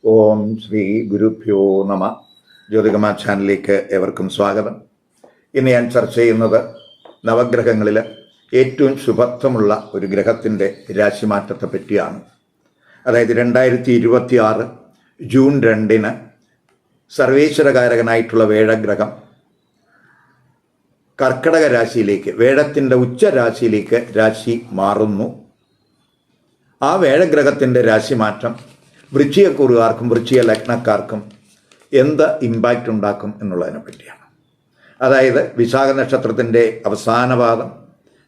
ഓം ശ്രീ ഗുരുഭ്യോ നമ. ജ്യോതികമാ ചാനലിലേക്ക് ഏവർക്കും സ്വാഗതം. ഇന്ന് ഞാൻ ചർച്ച ചെയ്യുന്നത് നവഗ്രഹങ്ങളിൽ ഏറ്റവും ശുഭത്വമുള്ള ഒരു ഗ്രഹത്തിൻ്റെ രാശിമാറ്റത്തെ പറ്റിയാണ്. അതായത് 2026 ജൂൺ 2 സർവേശ്വരകാരകനായിട്ടുള്ള വേഴഗ്രഹം കർക്കടക രാശിയിലേക്ക്, വേഴത്തിൻ്റെ ഉച്ചരാശിയിലേക്ക് രാശി മാറുന്നു. ആ വേഴഗ്രഹത്തിൻ്റെ രാശിമാറ്റം വൃശ്ചികക്കൂറുകാർക്കും വൃശ്ചിക ലഗ്നക്കാർക്കും എന്ത് ഇമ്പാക്റ്റ് ഉണ്ടാക്കും എന്നുള്ളതിനെ പറ്റിയാണ്. അതായത് വിശാഖ നക്ഷത്രത്തിൻ്റെ അവസാന പാദം,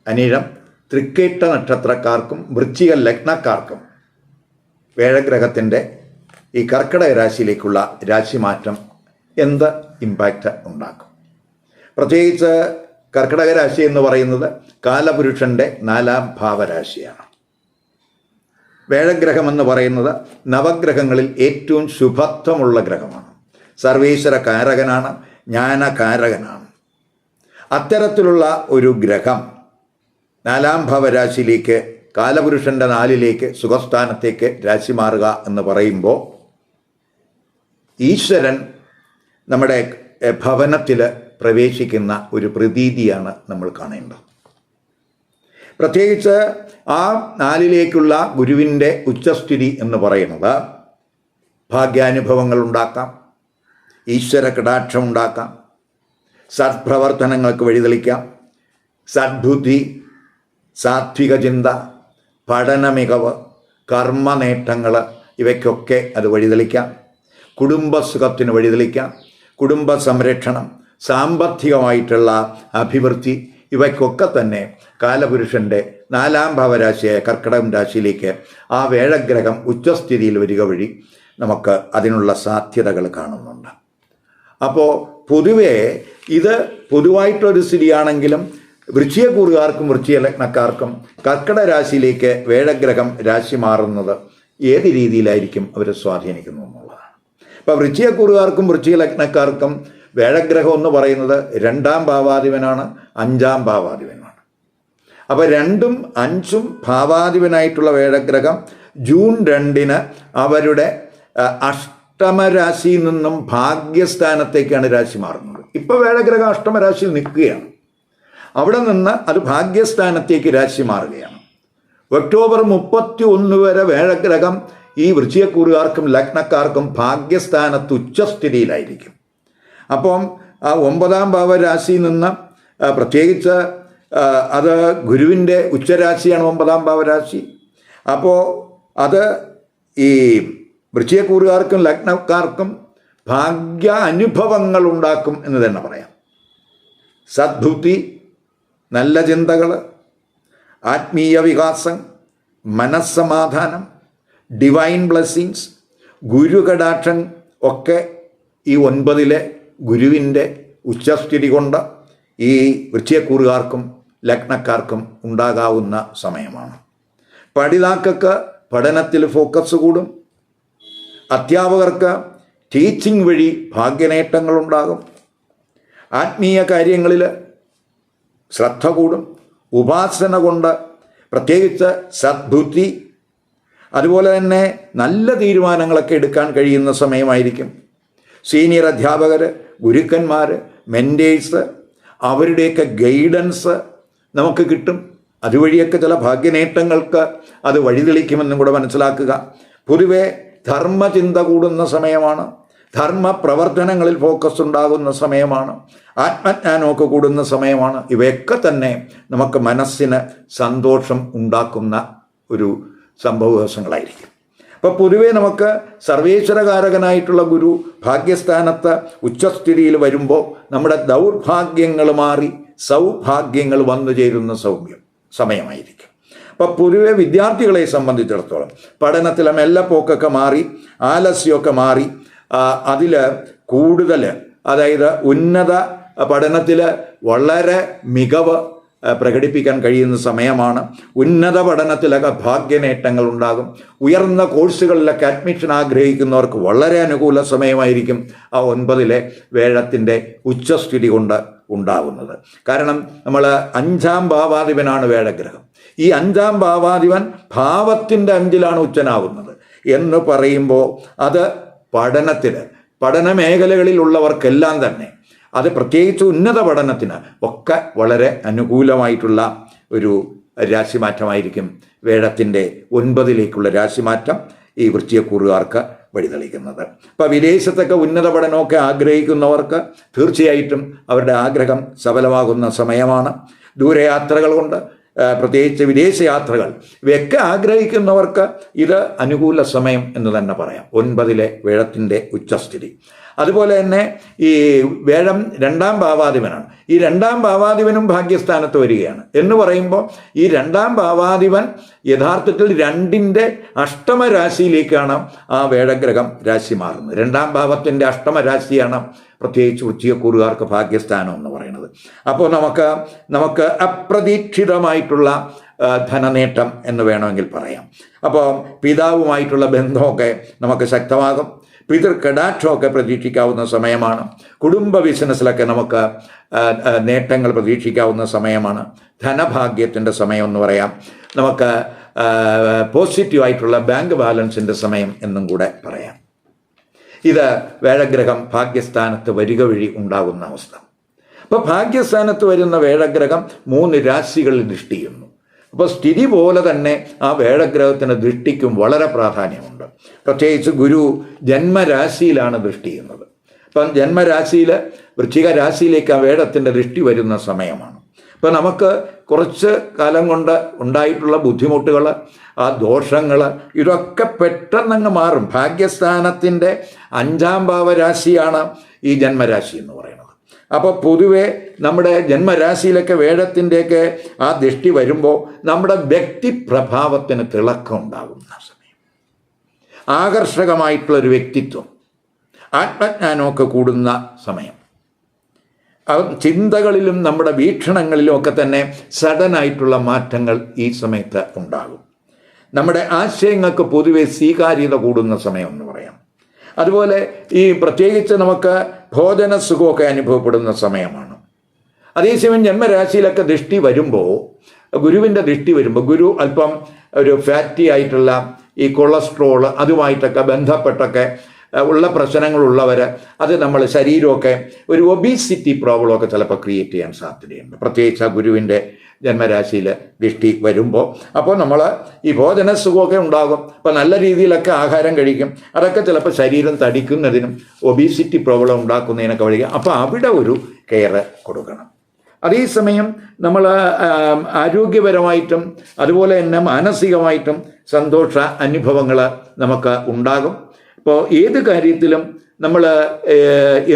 അനിഴം, തൃക്കേട്ട നക്ഷത്രക്കാർക്കും വൃശ്ചിക ലഗ്നക്കാർക്കും വേഴഗ്രഹത്തിൻ്റെ ഈ കർക്കിടക രാശിയിലേക്കുള്ള രാശിമാറ്റം എന്ത് ഇമ്പാക്റ്റ് ഉണ്ടാക്കും. പ്രത്യേകിച്ച് കർക്കിടക രാശി എന്ന് പറയുന്നത് കാലപുരുഷൻ്റെ 4ാം ഭാവരാശിയാണ്. വേഴഗ്രഹം എന്ന് പറയുന്നത് നവഗ്രഹങ്ങളിൽ ഏറ്റവും ശുഭത്വമുള്ള ഗ്രഹമാണ്. സർവേശ്വര കാരകനാണ്, ജ്ഞാനകാരകനാണ്. അത്തരത്തിലുള്ള ഒരു ഗ്രഹം 4ാം ഭാവരാശിയിലേക്ക്, കാലപുരുഷൻ്റെ 4ലേക്ക്, സുഖസ്ഥാനത്തേക്ക് രാശി മാറുക എന്ന് പറയുമ്പോൾ ഈശ്വരൻ നമ്മുടെ ഭവനത്തിൽ പ്രവേശിക്കുന്ന ഒരു പ്രതീതിയാണ് നമ്മൾ കാണേണ്ടത്. പ്രത്യേകിച്ച് ആ 4ലേക്കുള്ള ഗുരുവിൻ്റെ ഉച്ചസ്ഥിതി എന്ന് പറയുന്നത് ഭാഗ്യാനുഭവങ്ങൾ ഉണ്ടാക്കാം, ഈശ്വര കടാക്ഷം ഉണ്ടാക്കാം, സത്പ്രവർത്തനങ്ങൾക്ക് വഴിതെളിക്കാം, സദ്ബുദ്ധി, സാത്വിക ചിന്ത, പഠന മികവ്, കർമ്മ നേട്ടങ്ങൾ, ഇവയ്ക്കൊക്കെ അത് വഴിതെളിക്കാം. കുടുംബസുഖത്തിന് വഴിതെളിക്കാം, കുടുംബ സംരക്ഷണം, സാമ്പത്തികമായിട്ടുള്ള അഭിവൃദ്ധി, ഇവയ്ക്കൊക്കെ തന്നെ കാലപുരുഷൻ്റെ 4ാം ഭാവരാശിയായ കർക്കിടകം രാശിയിലേക്ക് ആ വേഴഗ്രഹം ഉച്ചസ്ഥിതിയിൽ വരിക വഴി നമുക്ക് അതിനുള്ള സാധ്യതകൾ കാണുന്നുണ്ട്. അപ്പോൾ പൊതുവേ ഇത് പൊതുവായിട്ടൊരു സ്ഥിതിയാണെങ്കിലും വൃശ്ചികക്കൂറുകാർക്കും വൃശ്ചിക ലഗ്നക്കാർക്കും കർക്കിടക രാശിയിലേക്ക് വേഴഗ്രഹം രാശി മാറുന്നത് ഏത് രീതിയിലായിരിക്കും അവരെ സ്വാധീനിക്കുന്നു എന്നുള്ളതാണ്. ഇപ്പോൾ വൃശ്ചികക്കൂറുകാർക്കും വൃശ്ചിക ലഗ്നക്കാർക്കും വേഴഗ്രഹം എന്ന് പറയുന്നത് 2ാം ഭാവാധിപനാണ്, 5ാം ഭാവാധിപനാണ്. അപ്പോൾ 2ഉം 5ഉം ഭാവാധിപനായിട്ടുള്ള വേഴഗ്രഹം ജൂൺ 2 അവരുടെ അഷ്ടമരാശിയിൽ നിന്നും ഭാഗ്യസ്ഥാനത്തേക്കാണ് രാശി മാറുന്നത്. ഇപ്പോൾ വേഴഗ്രഹം അഷ്ടമരാശിയിൽ നിൽക്കുകയാണ്. അവിടെ നിന്ന് അത് ഭാഗ്യസ്ഥാനത്തേക്ക് രാശി മാറുകയാണ്. ഒക്ടോബർ 31 വരെ വേഴഗ്രഹം ഈ വൃശ്ചികക്കൂറുകാർക്കും ലഗ്നക്കാർക്കും ഭാഗ്യസ്ഥാനത്ത് ഉച്ചസ്ഥിതിയിലായിരിക്കും. അപ്പം ആ 9ാം ഭാവരാശിയിൽ നിന്ന് പ്രത്യേകിച്ച് അത് ഗുരുവിൻ്റെ ഉച്ചരാശിയാണ് 9ാം ഭാവരാശി. അപ്പോൾ അത് ഈ വൃശ്ചികക്കൂറുകാർക്കും ലഗ്നക്കാർക്കും ഭാഗ്യ അനുഭവങ്ങൾ ഉണ്ടാക്കും എന്ന് തന്നെ പറയാം. സദ്ബുദ്ധി, നല്ല ചിന്തകൾ, ആത്മീയ വികാസം, മനസ്സമാധാനം, ഡിവൈൻ ബ്ലെസ്സിങ്സ്, ഗുരുകടാക്ഷം ഒക്കെ ഈ 9ലെ ഗുരുവിൻ്റെ ഉച്ചസ്ഥിതി കൊണ്ട് ഈ വൃശ്ചികക്കൂറുകാർക്കും ലഗ്നക്കാർക്കും ഉണ്ടാകാവുന്ന സമയമാണ്. പഠിതാക്കൾക്ക് പഠനത്തിൽ ഫോക്കസ് കൂടും. അധ്യാപകർക്ക് ടീച്ചിങ് വഴി ഭാഗ്യനേട്ടങ്ങളുണ്ടാകും. ആത്മീയ കാര്യങ്ങളിൽ ശ്രദ്ധ കൂടും. ഉപാസന കൊണ്ട് പ്രത്യേകിച്ച് സദ്ബുദ്ധി, അതുപോലെ തന്നെ നല്ല തീരുമാനങ്ങളൊക്കെ എടുക്കാൻ കഴിയുന്ന സമയമായിരിക്കും. സീനിയർ അധ്യാപകർ, ഗുരുക്കന്മാർ, മെൻറ്റേഴ്സ്, അവരുടെയൊക്കെ ഗൈഡൻസ് നമുക്ക് കിട്ടും. അതുവഴിയൊക്കെ ചില ഭാഗ്യനേട്ടങ്ങൾക്ക് അത് വഴിതെളിക്കുമെന്നും കൂടെ മനസ്സിലാക്കുക. പൊതുവെ ധർമ്മചിന്ത കൂടുന്ന സമയമാണ്. ധർമ്മ പ്രവർത്തനങ്ങളിൽ ഫോക്കസ് ഉണ്ടാകുന്ന സമയമാണ്. ആത്മജ്ഞാനമൊക്കെ കൂടുന്ന സമയമാണ്. ഇവയൊക്കെ തന്നെ നമുക്ക് മനസ്സിന് സന്തോഷം ഉണ്ടാക്കുന്ന ഒരു സംഭവവികാസങ്ങളായിരിക്കും. അപ്പോൾ പൊതുവേ നമുക്ക് സർവേശ്വരകാരകനായിട്ടുള്ള ഗുരു ഭാഗ്യസ്ഥാനത്ത് ഉച്ചസ്ഥിതിയിൽ വരുമ്പോൾ നമ്മുടെ ദൗർഭാഗ്യങ്ങൾ മാറി സൗഭാഗ്യങ്ങൾ വന്നു ചേരുന്ന സമയമായിരിക്കും. അപ്പോൾ പൊതുവെ വിദ്യാർത്ഥികളെ സംബന്ധിച്ചിടത്തോളം പഠനത്തിലെ മെല്ലപ്പോക്കൊക്കെ മാറി, ആലസ്യമൊക്കെ മാറി, അതിൽ കൂടുതൽ, അതായത് ഉന്നത പഠനത്തിൽ വളരെ മികവ് പ്രകടിപ്പിക്കാൻ കഴിയുന്ന സമയമാണ്. ഉന്നത പഠനത്തിലൊക്കെ ഭാഗ്യനേട്ടങ്ങൾ ഉണ്ടാകും. ഉയർന്ന കോഴ്സുകളിലൊക്കെ അഡ്മിഷൻ ആഗ്രഹിക്കുന്നവർക്ക് വളരെ അനുകൂല സമയമായിരിക്കും ആ 9ലെ വേഴത്തിൻ്റെ ഉച്ചസ്ഥിതി കൊണ്ട് ഉണ്ടാകുന്നത്. കാരണം നമ്മൾ 5ാം ഭാവാധിപനാണ് വേഴഗ്രഹം. ഈ 5ാം ഭാവാധിപൻ ഭാവത്തിൻ്റെ 5ലാണ് ഉച്ചനാവുന്നത്. എന്ന് പറയുമ്പോൾ അത് പഠന മേഖലകളിലുള്ളവർക്കെല്ലാം തന്നെ, അത് പ്രത്യേകിച്ച് ഉന്നത പഠനത്തിന് ഒക്കെ വളരെ അനുകൂലമായിട്ടുള്ള ഒരു രാശിമാറ്റമായിരിക്കും വേഴത്തിൻ്റെ 9ലേക്കുള്ള രാശിമാറ്റം ഈ വൃശ്ചികക്കൂറുകാർക്ക് വഴിതെളിക്കുന്നത്. അപ്പോൾ വിദേശത്തൊക്കെ ഉന്നത പഠനമൊക്കെ ആഗ്രഹിക്കുന്നവർക്ക് തീർച്ചയായിട്ടും അവരുടെ ആഗ്രഹം സഫലമാകുന്ന സമയമാണ്. ദൂരയാത്രകൾ കൊണ്ട്, പ്രത്യേകിച്ച് വിദേശയാത്രകൾ, ഇവയൊക്കെ ആഗ്രഹിക്കുന്നവർക്ക് ഇത് അനുകൂല സമയം എന്ന് തന്നെ പറയാം. 9ലെ വേഴത്തിൻ്റെ ഉച്ചസ്ഥിതി. അതുപോലെ തന്നെ ഈ വേഴം 2ാം ഭാവാധിപനാണ്. ഈ 2ാം ഭാവാധിപനും ഭാഗ്യസ്ഥാനത്ത് വരികയാണ് എന്ന് പറയുമ്പോൾ ഈ 2ാം ഭാവാധിപൻ യഥാർത്ഥത്തിൽ 2ന്റെ അഷ്ടമരാശിയിലേക്കാണ് ആ വേഴഗ്രഹം രാശി മാറുന്നത്. 2ാം ഭാവത്തിൻ്റെ അഷ്ടമരാശിയാണ് പ്രത്യേകിച്ച് വൃശ്ചികക്കൂറുകാർക്ക് ഭാഗ്യസ്ഥാനം എന്ന് പറയുന്നത്. അപ്പോൾ നമുക്ക് അപ്രതീക്ഷിതമായിട്ടുള്ള ധനനേട്ടം എന്ന് വേണമെങ്കിൽ പറയാം. അപ്പോൾ പിതാവുമായിട്ടുള്ള ബന്ധമൊക്കെ നമുക്ക് ശക്തമാകും. പിതൃകടാക്ഷമൊക്കെ പ്രതീക്ഷിക്കാവുന്ന സമയമാണ്. കുടുംബ ബിസിനസ്സിലൊക്കെ നമുക്ക് നേട്ടങ്ങൾ പ്രതീക്ഷിക്കാവുന്ന സമയമാണ്. ധനഭാഗ്യത്തിൻ്റെ സമയം എന്ന് പറയാം. നമുക്ക് പോസിറ്റീവായിട്ടുള്ള ബാങ്ക് ബാലൻസിൻ്റെ സമയം എന്നും കൂടെ പറയാം. ഇത് വേഴഗ്രഹം ഭാഗ്യസ്ഥാനത്ത് വരിക വഴി ഉണ്ടാകുന്ന അവസ്ഥ. അപ്പോൾ ഭാഗ്യസ്ഥാനത്ത് വരുന്ന വേഴഗ്രഹം 3 രാശികളിൽ ദൃഷ്ടി ചെയ്യുന്നു. അപ്പോൾ സ്ഥിതി പോലെ തന്നെ ആ വേഴഗ്രഹത്തിന് ദൃഷ്ടിക്കും വളരെ പ്രാധാന്യമുണ്ട്. പ്രത്യേകിച്ച് ഗുരു ജന്മരാശിയിലാണ് ദൃഷ്ടി ചെയ്യുന്നത്. അപ്പം ജന്മരാശിയിൽ വൃശ്ചിക രാശിയിലേക്ക് ആ വേഴത്തിൻ്റെ ദൃഷ്ടി വരുന്ന സമയമാണ്. അപ്പോൾ നമുക്ക് കുറച്ച് കാലം കൊണ്ട് ഉണ്ടായിട്ടുള്ള ബുദ്ധിമുട്ടുകൾ, ആ ദോഷങ്ങൾ, ഇതൊക്കെ പെട്ടെന്നങ്ങ് മാറും. ഭാഗ്യസ്ഥാനത്തിൻ്റെ 5ാം ഭാവരാശിയാണ് ഈ ജന്മരാശി എന്ന് പറയുന്നത്. അപ്പോൾ പൊതുവെ നമ്മുടെ ജന്മരാശിയിലൊക്കെ വേഴത്തിൻ്റെയൊക്കെ ആ ദൃഷ്ടി വരുമ്പോൾ നമ്മുടെ വ്യക്തിപ്രഭാവത്തിന് തിളക്കം ഉണ്ടാകുന്ന സമയം, ആകർഷകമായിട്ടുള്ളൊരു വ്യക്തിത്വം, ആത്മജ്ഞാനമൊക്കെ കൂടുന്ന സമയം, ചിന്തകളിലും നമ്മുടെ വീക്ഷണങ്ങളിലും ഒക്കെ തന്നെ സഡനായിട്ടുള്ള മാറ്റങ്ങൾ ഈ സമയത്ത് ഉണ്ടാകും. നമ്മുടെ ആശയങ്ങൾക്ക് പൊതുവെ സ്വീകാര്യത കൂടുന്ന സമയം എന്ന് പറയാം. അതുപോലെ ഈ പ്രത്യേകിച്ച് നമുക്ക് ഭോജന സുഖമൊക്കെ അനുഭവപ്പെടുന്ന സമയമാണ്. അതേസമയം ജന്മരാശിയിലൊക്കെ ദൃഷ്ടി വരുമ്പോൾ, ഗുരുവിൻ്റെ ദൃഷ്ടി വരുമ്പോൾ, ഗുരു അല്പം ഒരു ഫാറ്റി ആയിട്ടുള്ള ഈ കൊളസ്ട്രോൾ അതുമായിട്ടൊക്കെ ബന്ധപ്പെട്ടൊക്കെ ഉള്ള പ്രശ്നങ്ങളുള്ളവർ, അത് നമ്മൾ ശരീരമൊക്കെ ഒരു ഒബീസിറ്റി പ്രോബ്ലമൊക്കെ ചിലപ്പോൾ ക്രിയേറ്റ് ചെയ്യാൻ സാധ്യതയുണ്ട്. പ്രത്യേകിച്ച് ആ ഗുരുവിൻ്റെ ജന്മരാശിയിൽ ദൃഷ്ടി വരുമ്പോൾ. അപ്പോൾ നമ്മൾ ഈ ഭോജന സുഖമൊക്കെ ഉണ്ടാകും. അപ്പോൾ നല്ല രീതിയിലൊക്കെ ആഹാരം കഴിക്കും. അതൊക്കെ ചിലപ്പോൾ ശരീരം തടിക്കുന്നതിനും ഒബീസിറ്റി പ്രോബ്ലം ഉണ്ടാക്കുന്നതിനൊക്കെ വഴി. അപ്പോൾ അവിടെ ഒരു കെയർ കൊടുക്കണം. അതേസമയം നമ്മൾ ആരോഗ്യപരമായിട്ടും അതുപോലെ തന്നെ മാനസികമായിട്ടും സന്തോഷ അനുഭവങ്ങൾ നമുക്ക് ഉണ്ടാകും. അപ്പോൾ ഏത് കാര്യത്തിലും നമ്മൾ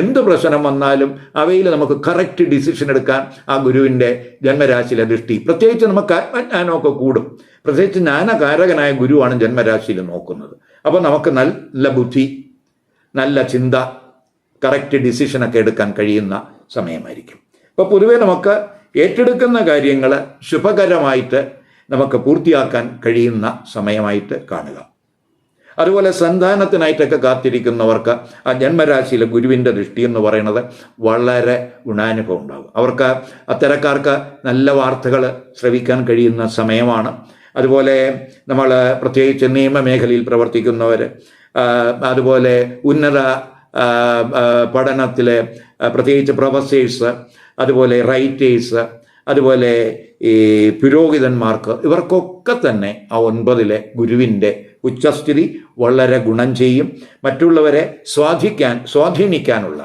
എന്ത് പ്രശ്നം വന്നാലും അവയിൽ നമുക്ക് കറക്റ്റ് ഡിസിഷൻ എടുക്കാൻ ആ ഗുരുവിൻ്റെ ജന്മരാശിയിലെ ദൃഷ്ടി, പ്രത്യേകിച്ച് നമുക്ക് ആത്മജ്ഞാനമൊക്കെ കൂടും. പ്രത്യേകിച്ച് ജ്ഞാനകാരകനായ ഗുരുവാണ് ജന്മരാശിയിൽ നോക്കുന്നത്. അപ്പോൾ നമുക്ക് നല്ല ബുദ്ധി, നല്ല ചിന്ത, കറക്റ്റ് ഡിസിഷനൊക്കെ എടുക്കാൻ കഴിയുന്ന സമയമായിരിക്കും. അപ്പോൾ പൊതുവെ നമുക്ക് ഏറ്റെടുക്കുന്ന കാര്യങ്ങൾ ശുഭകരമായിട്ട് നമുക്ക് പൂർത്തിയാക്കാൻ കഴിയുന്ന സമയമായിട്ട് കാണുക. അതുപോലെ സന്താനത്തിനായിട്ടൊക്കെ കാത്തിരിക്കുന്നവർക്ക് ആ ജന്മരാശിയിലെ ഗുരുവിൻ്റെ ദൃഷ്ടി എന്ന് പറയുന്നത് വളരെ ഗുണാനുഭവം ഉണ്ടാകും. അവർക്ക് അത്തരക്കാർക്ക് നല്ല വാർത്തകൾ ശ്രവിക്കാൻ കഴിയുന്ന സമയമാണ്. അതുപോലെ നമ്മൾ പ്രത്യേകിച്ച് നിയമമേഖലയിൽ പ്രവർത്തിക്കുന്നവർ, അതുപോലെ ഉന്നത പഠനത്തിലെ പ്രത്യേകിച്ച് പ്രൊഫസേഴ്സ്, അതുപോലെ റൈറ്റേഴ്സ്, അതുപോലെ ഈ പുരോഹിതന്മാർക്ക്, ഇവർക്കൊക്കെ തന്നെ ആ 9ലെ ഗുരുവിൻ്റെ ഉച്ചസ്ഥിതി വളരെ ഗുണം ചെയ്യും. മറ്റുള്ളവരെ സ്വാധീനിക്കാനുള്ള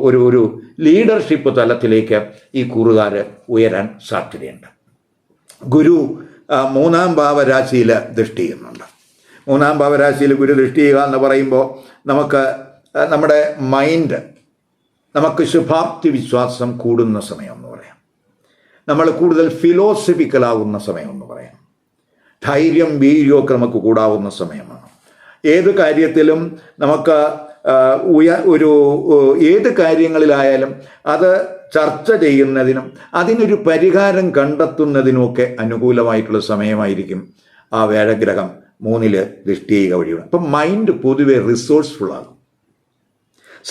ഒരു ലീഡർഷിപ്പ് തലത്തിലേക്ക് ഈ കൂറുകാർ ഉയരാൻ സാധ്യതയുണ്ട്. ഗുരു 3ാം ഭാവരാശിയിൽ ദൃഷ്ടി ചെയ്യുന്നുണ്ട്. 3ാം ഭാവരാശിയിൽ ഗുരു ദൃഷ്ടി ചെയ്യുക എന്ന് പറയുമ്പോൾ നമുക്ക് നമ്മുടെ മൈൻഡ്, നമുക്ക് ശുഭാപ്തി വിശ്വാസം കൂടുന്ന സമയം എന്ന് പറയാം. നമ്മൾ കൂടുതൽ ഫിലോസഫിക്കലാകുന്ന സമയം എന്ന് പറയാം. ധൈര്യം, വീര്യമൊക്കെ നമുക്ക് കൂടാവുന്ന സമയമാണ്. ഏത് കാര്യത്തിലും നമുക്ക് ഏത് കാര്യങ്ങളിലായാലും അത് ചർച്ച ചെയ്യുന്നതിനും അതിനൊരു പരിഹാരം കണ്ടെത്തുന്നതിനുമൊക്കെ അനുകൂലമായിട്ടുള്ള സമയമായിരിക്കും ആ വേഴഗ്രഹം 3ൽ ദൃഷ്ടി ചെയ്യുക വഴിയാണ്. അപ്പം മൈൻഡ് പൊതുവെ റിസോഴ്സ്ഫുൾ ആകും.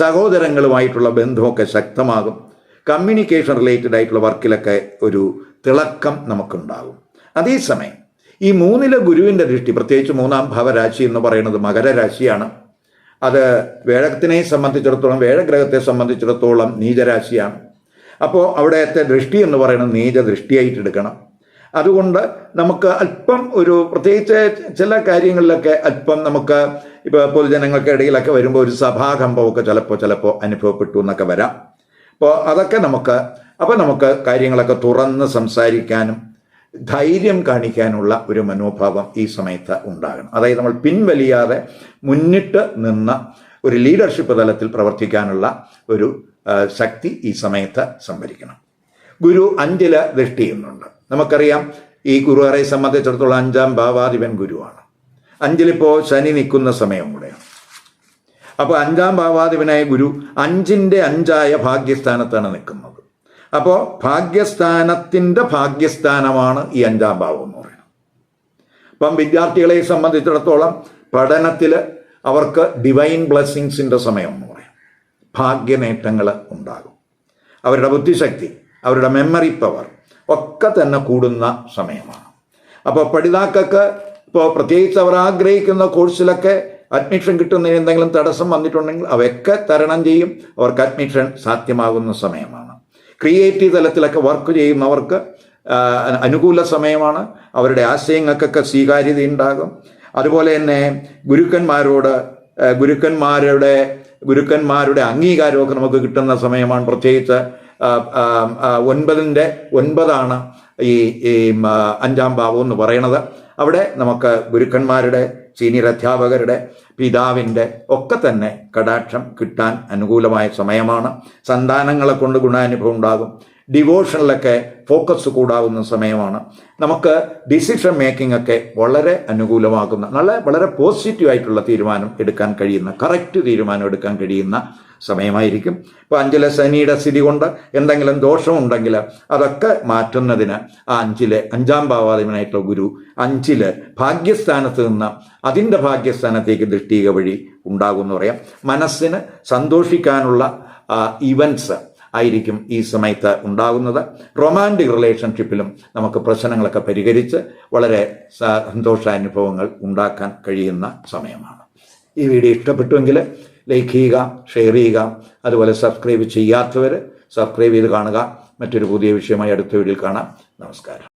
സഹോദരങ്ങളുമായിട്ടുള്ള ബന്ധമൊക്കെ ശക്തമാകും. കമ്മ്യൂണിക്കേഷൻ റിലേറ്റഡ് ആയിട്ടുള്ള വർക്കിലൊക്കെ ഒരു തിളക്കം നമുക്കുണ്ടാകും. അതേസമയം ഈ 3-ലെ ഗുരുവിൻ്റെ ദൃഷ്ടി, പ്രത്യേകിച്ച് 3-ാം ഭാവരാശി എന്ന് പറയുന്നത് മകരരാശിയാണ്. അത് വേഴത്തിനെ സംബന്ധിച്ചിടത്തോളം, വേഴഗ്രഹത്തെ സംബന്ധിച്ചിടത്തോളം നീചരാശിയാണ്. അപ്പോൾ അവിടുത്തെ ദൃഷ്ടി എന്ന് പറയുന്നത് നീച ദൃഷ്ടിയായിട്ട് എടുക്കണം. അതുകൊണ്ട് നമുക്ക് അല്പം ഒരു, പ്രത്യേകിച്ച് ചില കാര്യങ്ങളിലൊക്കെ അല്പം നമുക്ക് ഇപ്പോൾ പൊതുജനങ്ങൾക്ക് ഇടയിലൊക്കെ വരുമ്പോൾ ഒരു സഭാകമ്പമൊക്കെ ചിലപ്പോൾ അനുഭവപ്പെട്ടു എന്നൊക്കെ വരാം. അപ്പോൾ അതൊക്കെ നമുക്ക് കാര്യങ്ങളൊക്കെ തുറന്ന് സംസാരിക്കാനും ധൈര്യം കാണിക്കാനുള്ള ഒരു മനോഭാവം ഈ സമയത്ത് ഉണ്ടാകണം. അതായത് നമ്മൾ പിൻവലിയാതെ മുന്നിട്ട് നിന്ന് ഒരു ലീഡർഷിപ്പ് തലത്തിൽ പ്രവർത്തിക്കാനുള്ള ഒരു ശക്തി ഈ സമയത്ത് സംഭരിക്കണം. ഗുരു 5-ല് ദൃഷ്ടി ചെയ്യുന്നുണ്ട്. നമുക്കറിയാം ഈ ഗുരുവാരെ സംബന്ധിച്ചിടത്തോളം 5-ാം ഭാവാധിപൻ ഗുരുവാണ്. 5-ലിപ്പോൾ ശനി നിൽക്കുന്ന സമയം കൂടെയാണ്. അപ്പോൾ 5-ാം ഭാവാധിപനായ ഗുരു 5-ന്റെ 5ആയ ഭാഗ്യസ്ഥാനത്താണ് നിൽക്കുന്നത്. അപ്പോൾ ഭാഗ്യസ്ഥാനത്തിൻ്റെ ഭാഗ്യസ്ഥാനമാണ് ഈ 5-ാം ഭാവം എന്ന് പറയുന്നത്. അപ്പം വിദ്യാർത്ഥികളെ സംബന്ധിച്ചിടത്തോളം പഠനത്തിൽ അവർക്ക് ഡിവൈൻ ബ്ലെസ്സിങ്സിൻ്റെ സമയം എന്ന് പറയാം. ഭാഗ്യനേട്ടങ്ങൾ ഉണ്ടാകും. അവരുടെ ബുദ്ധിശക്തി, അവരുടെ മെമ്മറി പവർ ഒക്കെ തന്നെ കൂടുന്ന സമയമാണ്. അപ്പോൾ പഠിതാക്കൾക്ക് ഇപ്പോൾ പ്രത്യേകിച്ച് അവർ ആഗ്രഹിക്കുന്ന കോഴ്സിലൊക്കെ അഡ്മിഷൻ കിട്ടുന്നതിന് എന്തെങ്കിലും തടസ്സം വന്നിട്ടുണ്ടെങ്കിൽ അവയൊക്കെ തരണം ചെയ്യും. അവർക്ക് അഡ്മിഷൻ സാധ്യമാകുന്ന സമയമാണ്. ക്രിയേറ്റീവ് തലത്തിലൊക്കെ വർക്ക് ചെയ്യുന്നവർക്ക് അനുകൂല സമയമാണ്. അവരുടെ ആശയങ്ങൾക്കൊക്കെ സ്വീകാര്യത ഉണ്ടാകും. അതുപോലെ തന്നെ ഗുരുക്കന്മാരുടെ അംഗീകാരമൊക്കെ നമുക്ക് കിട്ടുന്ന സമയമാണ്. പ്രത്യേകിച്ച് 9-ന്റെ 9 ഈ 5-ാം ഭാവം എന്ന് പറയുന്നത്. അവിടെ നമുക്ക് ഗുരുക്കന്മാരുടെ, സീനിയർ അധ്യാപകരുടെ, പിതാവിൻ്റെ ഒക്കെ തന്നെ കടാക്ഷം കിട്ടാൻ അനുകൂലമായ സമയമാണ്. സന്താനങ്ങളെ കൊണ്ട് ഗുണാനുഭവം ഉണ്ടാകും. ഡിവോഷനിലൊക്കെ ഫോക്കസ് കൂടാവുന്ന സമയമാണ്. നമുക്ക് ഡിസിഷൻ മേക്കിംഗ് ഒക്കെ വളരെ അനുകൂലമാകുന്ന, വളരെ പോസിറ്റീവായിട്ടുള്ള തീരുമാനം എടുക്കാൻ കഴിയുന്ന, കറക്റ്റ് തീരുമാനം എടുക്കാൻ കഴിയുന്ന സമയമായിരിക്കും. ഇപ്പോൾ 5-ലെ ശനിയുടെ സ്ഥിതി കൊണ്ട് എന്തെങ്കിലും ദോഷമുണ്ടെങ്കിൽ അതൊക്കെ മാറ്റുന്നതിന് ആ 5-ാം ഭാവാധിപനായിട്ടുള്ള ഗുരു 5-ല് ഭാഗ്യസ്ഥാനത്ത് നിന്ന് അതിൻ്റെ ഭാഗ്യസ്ഥാനത്തേക്ക് ദൃഷ്ടിക വഴി ഉണ്ടാകുമെന്ന് പറയാം. മനസ്സിന് സന്തോഷിക്കാനുള്ള ഇവൻറ്റ്സ് ആയിരിക്കും ഈ സമയത്ത് ഉണ്ടാകുന്നത്. റൊമാൻറ്റിക് റിലേഷൻഷിപ്പിലും നമുക്ക് പ്രശ്നങ്ങളൊക്കെ പരിഹരിച്ച് വളരെ സന്തോഷാനുഭവങ്ങൾ ഉണ്ടാക്കാൻ കഴിയുന്ന സമയമാണ്. ഈ വീഡിയോ ഇഷ്ടപ്പെട്ടുവെങ്കിൽ ലൈക്ക് ചെയ്യുക, ഷെയർ ചെയ്യുക. അതുപോലെ സബ്സ്ക്രൈബ് ചെയ്യാത്തവർ സബ്സ്ക്രൈബ് ചെയ്ത് കാണുക. മറ്റൊരു പുതിയ വിഷയമായി അടുത്ത വീഡിയോയിൽ കാണാം. നമസ്കാരം.